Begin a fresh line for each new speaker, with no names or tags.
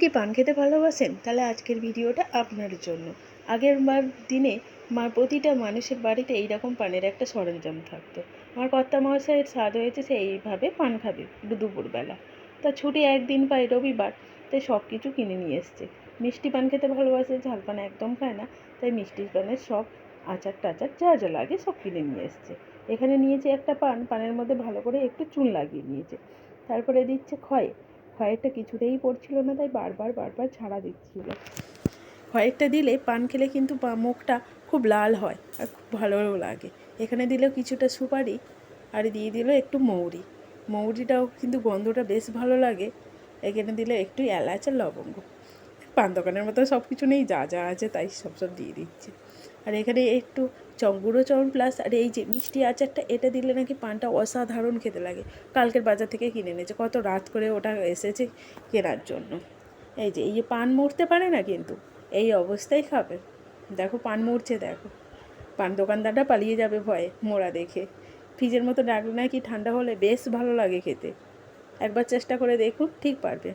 কি পান খেতে ভালোবাসেন? তাহলে আজকের ভিডিওটা আপনার জন্য। আগেরবার দিনে প্রতিটা মানুষের বাড়িতে এইরকম পানের একটা সরঞ্জাম থাকতো। আমার কর্তামশাইয়ের স্বাদ হয়েছে সে এইভাবে পান খাবে দুপুরবেলা। তা ছুটি একদিন পাই রবিবার, তাই সব কিছু কিনে নিয়ে এসছে। মিষ্টি পান খেতে ভালোবাসে, ঝাল পান একদম খায় না, তাই মিষ্টি পানের সব আচার টাচার যা যা লাগে সব কিনে নিয়ে এসছে। এখানে নিয়েছে একটা পানের মধ্যে ভালো করে একটু চুন লাগিয়ে নিয়েছে। তারপরে দিচ্ছে খয়েরটা কিছুতেই পড়ছিল না, তাই বারবার ছাড়া দিচ্ছিল। খয়েরটা দিলে পান খেলে কিন্তু মুখটা খুব লাল হয় আর খুব ভালোও লাগে। এখানে দিল কিছুটা সুপারি আর দিয়ে দিল একটু মৌরিটাও কিন্তু গন্ধটা বেশ ভালো লাগে। এখানে দিলে একটু এলাচ আর লবঙ্গ। পান দোকানের মতো সব কিছু নেই, যা যা আছে তাই সব দিয়ে দিচ্ছে। আর এখানে একটু গুঁড়ো প্লাস আর এই যে মিষ্টি আচারটা, এটা দিলে নাকি পানটা অসাধারণ খেতে লাগে। কালকের বাজার থেকে কিনে এনেছে, কত রাত করে ওটা এসেছে কেনার জন্য। এই যে পান মুড়তে পারে না, কিন্তু এই অবস্থায় খাবে। দেখো পান মুড়ছে, দেখো পান দোকানদারটা পালিয়ে যাবে ভয়ে মোড়া দেখে। ফ্রিজের মতো রাখলে নাকি ঠান্ডা হলে বেশ ভালো লাগে খেতে। একবার চেষ্টা করে দেখুন, ঠিক পারবে।